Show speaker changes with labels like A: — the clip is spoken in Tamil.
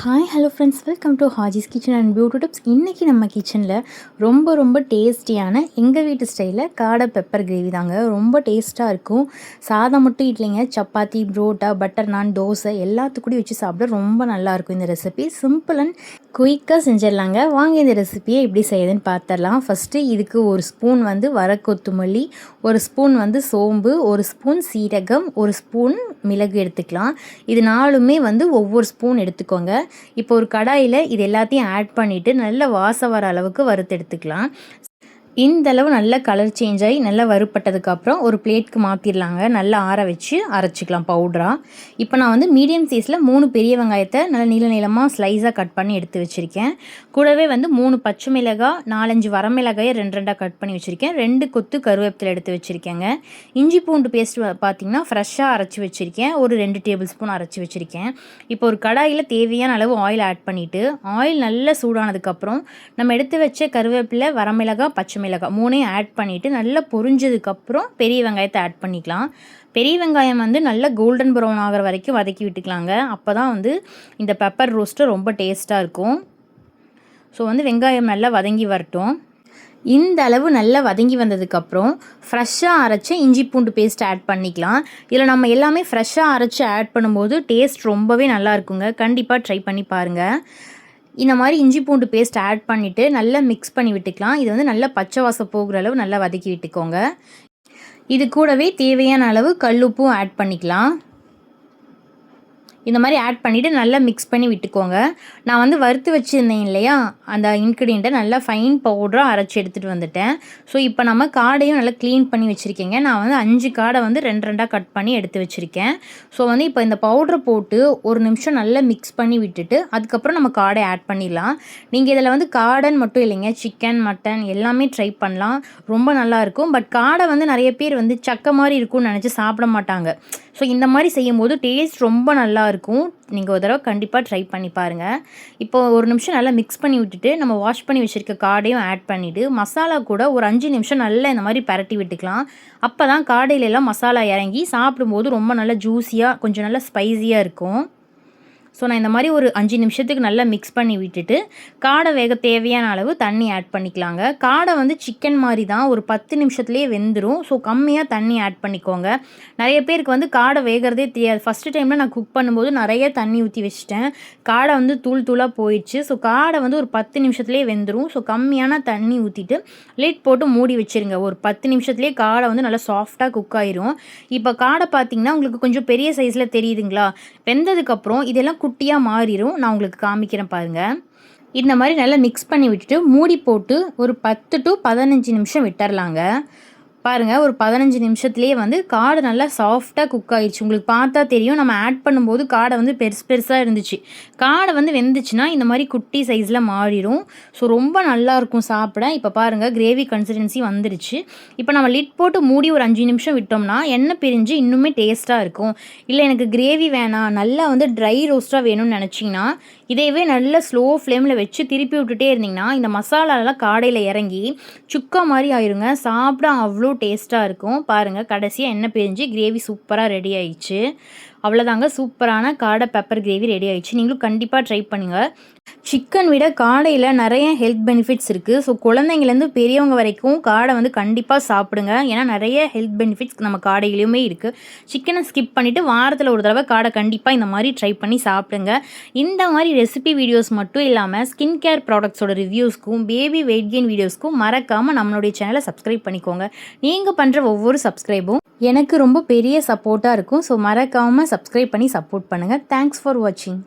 A: Hi hello friends, welcome to Haji's kitchen and beauty tips. இன்றைக்கி நம்ம கிச்சனில் ரொம்ப டேஸ்டியான எங்கள் வீட்டு ஸ்டைலில் காடை பெப்பர் கிரேவி தாங்க. ரொம்ப டேஸ்ட்டாக இருக்கும். சாதம் மட்டும் இல்லைங்க, சப்பாத்தி, புரோட்டா, பட்டர் நான், தோசை எல்லாத்துக்கூடயும் வச்சு சாப்பிட ரொம்ப நல்லாயிருக்கும். இந்த ரெசிபி சிம்பிள் அண்ட் குயிக்காக செஞ்சிடலாங்க. வாங்க இந்த ரெசிபியை எப்படி செய்யுதுன்னு பார்த்துடலாம். ஃபஸ்ட்டு இதுக்கு ஒரு ஸ்பூன் வர கொத்தமல்லி, ஒரு ஸ்பூன் சோம்பு, ஒரு ஸ்பூன் சீரகம், ஒரு ஸ்பூன் மிளகு எடுத்துக்கலாம். இது நாலுமே ஒவ்வொரு ஸ்பூன் எடுத்துக்கோங்க. இப்போ ஒரு கடாயில் இது எல்லாத்தையும் ஆட் பண்ணிவிட்டு நல்ல வாசம் வர அளவுக்கு வறுத்து எடுத்துக்கலாம். இந்த அளவு நல்ல கலர் சேஞ்ச் ஆகி நல்லா வறுப்பட்டதுக்கப்புறம் ஒரு பிளேட்க்கு மாற்றிடலாங்க. நல்லா ஆற வச்சு அரைச்சிக்கலாம் பவுடராக. இப்போ நான் மீடியம் சைஸில் 3 பெரிய வெங்காயத்தை நல்லா நீளமாக ஸ்லைஸாக கட் பண்ணி எடுத்து வச்சுருக்கேன். கூடவே 3 பச்சை மிளகாய், 4-5 வரமிளகாயை 2 கட் பண்ணி வச்சுருக்கேன். 2 கொத்து கருவேப்பிலை எடுத்து வச்சுருக்கேங்க. இஞ்சி பூண்டு பேஸ்ட் பார்த்திங்கன்னா ஃப்ரெஷ்ஷாக அரைச்சி வச்சுருக்கேன். ஒரு 2 டேபிள் ஸ்பூன் அரைச்சி வச்சுருக்கேன். இப்போ ஒரு கடாயில் தேவையான அளவு ஆயில் ஆட் பண்ணிவிட்டு ஆயில் நல்லா சூடானதுக்கப்புறம் நம்ம எடுத்து வச்ச கருவேப்பிலை, வரமிளகாய், பச்சை மிளகாய் 3ஐயும் ஆட் பண்ணிவிட்டு நல்லா பொரிஞ்சதுக்கப்புறம் பெரிய வெங்காயத்தை ஆட் பண்ணிக்கலாம். பெரிய வெங்காயம் நல்லா கோல்டன் ப்ரௌன் ஆகிற வரைக்கும் வதக்கி விட்டுக்கலாங்க. அப்போ தான் இந்த பெப்பர் ரோஸ்ட்டு ரொம்ப டேஸ்ட்டாக இருக்கும். ஸோ வெங்காயம் நல்லா வதங்கி வரட்டும். இந்த அளவு நல்லா வதங்கி வந்ததுக்கப்புறம் ஃப்ரெஷ்ஷாக அரைச்சி இஞ்சி பூண்டு பேஸ்ட் ஆட் பண்ணிக்கலாம். இதில் நம்ம எல்லாமே ஃப்ரெஷ்ஷாக அரைச்சி ஆட் பண்ணும்போது டேஸ்ட் ரொம்பவே நல்லா இருக்குங்க. கண்டிப்பாக ட்ரை பண்ணி பாருங்கள். இந்த மாதிரி இஞ்சி பூண்டு பேஸ்ட் ஆட் பண்ணிவிட்டு நல்லா மிக்ஸ் பண்ணி விட்டுக்கலாம். இது நல்லா பச்சை வாசம் போகிற அளவு நல்லா வதக்கி விட்டுக்கோங்க. இது கூடவே தேவையான அளவு கல்லுப்பும் ஆட் பண்ணிக்கலாம். இந்த மாதிரி ஆட் பண்ணிவிட்டு நல்லா மிக்ஸ் பண்ணி விட்டுக்கோங்க. நான் வறுத்து வச்சுருந்தேன் இல்லையா, அந்த இன்க்ரீடியண்ட்டை நல்லா ஃபைன் பவுடராக அரைச்சி எடுத்துகிட்டு வந்துட்டேன். ஸோ இப்போ நம்ம காடையும் நல்லா க்ளீன் பண்ணி வச்சுருக்கேங்க. நான் 5 காடை 2 கட் பண்ணி எடுத்து வச்சுருக்கேன். ஸோ இப்போ இந்த பவுடரை போட்டு ஒரு நிமிஷம் நல்லா மிக்ஸ் பண்ணி விட்டுட்டு அதுக்கப்புறம் நம்ம காடை ஆட் பண்ணிடலாம். நீங்கள் இதில் காடைன்னு மட்டும் இல்லைங்க, சிக்கன், மட்டன் எல்லாமே ட்ரை பண்ணலாம். ரொம்ப நல்லாயிருக்கும். பட் காடை நிறைய பேர் சக்கை மாதிரி இருக்கும்னு நினச்சி சாப்பிட மாட்டாங்க. ஸோ இந்த மாதிரி செய்யும்போது டேஸ்ட் ரொம்ப நல்லாயிருக்கும். நீங்கள் ஒரு தடவை கண்டிப்பாக ட்ரை பண்ணி பாருங்கள். இப்போ ஒரு நிமிஷம் நல்லா மிக்ஸ் பண்ணி விட்டுட்டு நம்ம வாஷ் பண்ணி வச்சுருக்க காடையும் ஆட் பண்ணிவிட்டு மசாலா கூட ஒரு 5 நிமிஷம் நல்லா இந்த மாதிரி பரட்டி விட்டுக்கலாம். அப்போ தான் காடையிலெல்லாம் மசாலா இறங்கி சாப்பிடும்போது ரொம்ப நல்லா ஜூஸியாக கொஞ்சம் நல்லா ஸ்பைஸியாக இருக்கும். ஸோ நான் இந்த மாதிரி ஒரு 5 நிமிஷத்துக்கு நல்லா மிக்ஸ் பண்ணி விட்டுட்டு காடை வேக தேவையான அளவு தண்ணி ஆட் பண்ணிக்கலாங்க. காடை சிக்கன் மாதிரி தான் ஒரு 10 நிமிஷத்துலேயே வெந்துடும். ஸோ கம்மியாக தண்ணி ஆட் பண்ணிக்கோங்க. நிறைய பேருக்கு காடை வேகிறதே தெரியாது. ஃபஸ்ட்டு டைமில் நான் குக் பண்ணும்போது நிறைய தண்ணி ஊற்றி வச்சுட்டேன். காடை தூளாக போயிடுச்சு. ஸோ காடை ஒரு 10 நிமிஷத்துலேயே வெந்துடும். ஸோ கம்மியான தண்ணி ஊற்றிட்டு லிட் போட்டு மூடி வச்சுருங்க. ஒரு 10 நிமிஷத்துலேயே காடை நல்லா சாஃப்டாக குக் ஆயிரும். இப்போ காடை பார்த்திங்கன்னா உங்களுக்கு கொஞ்சம் பெரிய சைஸில் தெரியுதுங்களா? வெந்ததுக்கப்புறம் இதெல்லாம் குட்டியாக மாறிடும். நான் உங்களுக்கு காமிக்கிறேன் பாருங்கள். இந்த மாதிரி நல்லா மிக்ஸ் பண்ணி விட்டுட்டு மூடி போட்டு ஒரு 10 to 15 நிமிஷம் விட்டுறலாங்க. பாருங்கள், ஒரு 15 நிமிஷத்துலேயே காடை நல்லா சாஃப்டாக குக் ஆகிடுச்சு. உங்களுக்கு பார்த்தா தெரியும். நம்ம ஆட் பண்ணும்போது காடை பெருசாக இருந்துச்சு. காடை வெந்துச்சுன்னா இந்த மாதிரி குட்டி சைஸில் மாறிடும். ஸோ ரொம்ப நல்லாயிருக்கும் சாப்பிட. இப்போ பாருங்கள், கிரேவி கன்சிஸ்டன்சி வந்துருச்சு. இப்போ நம்ம லிட் போட்டு மூடி ஒரு 5 நிமிஷம் விட்டோம்னா எண்ணெய் பிரிஞ்சு இன்னுமே டேஸ்ட்டாக இருக்கும். இல்லை எனக்கு கிரேவி வேணாம், நல்லா ட்ரை ரோஸ்ட்டாக வேணும்னு நினச்சிங்கன்னா இதையவே நல்லா ஸ்லோ ஃப்ளேமில் வச்சு திருப்பி விட்டுட்டே இருந்திங்கன்னா இந்த மசாலாலாம் காடையில் இறங்கி சுக்கா மாதிரி ஆயிருங்க. சாப்பிட அவ்வளோ டேஸ்ட்டாக இருக்கும். பாருங்கள், கடைசியாக எண்ணெய் பிரிஞ்சு கிரேவி சூப்பராக ரெடி ஆயிடுச்சு. அவ்வளோதாங்க, சூப்பரான காடை பெப்பர் கிரேவி ரெடி ஆயிடுச்சு. நீங்களும் கண்டிப்பாக ட்ரை பண்ணுங்கள். சிக்கன் விட காடையில் நிறைய ஹெல்த் பெனிஃபிட்ஸ் இருக்குது. ஸோ குழந்தைங்கலேருந்து பெரியவங்க வரைக்கும் காடை கண்டிப்பாக சாப்பிடுங்க. ஏன்னா நிறைய ஹெல்த் பெனிஃபிட்ஸ் நம்ம காடையிலையுமே இருக்குது. சிக்கனை ஸ்கிப் பண்ணிவிட்டு வாரத்தில் ஒரு தடவை காடை கண்டிப்பாக இந்த மாதிரி ட்ரை பண்ணி சாப்பிடுங்க. இந்த மாதிரி ரெசிபி வீடியோஸ் மட்டும் இல்லாமல் ஸ்கின் கேர் ப்ராடக்ட்ஸோட ரிவ்யூஸ்க்கும் பேபி வெயிட் கெயின் வீடியோஸ்க்கும் மறக்காமல் நம்மளுடைய சேனலை சப்ஸ்கிரைப் பண்ணிக்கோங்க. நீங்கள் பண்ணுற ஒவ்வொரு சப்ஸ்கிரைபும் எனக்கு ரொம்ப பெரிய சப்போர்ட்டாக இருக்கும். ஸோ மறக்காமல் சப்ஸ்கிரைப் பண்ணி சப்போர்ட் பண்ணுங்கள். தேங்க்ஸ் ஃபார் வாட்சிங்.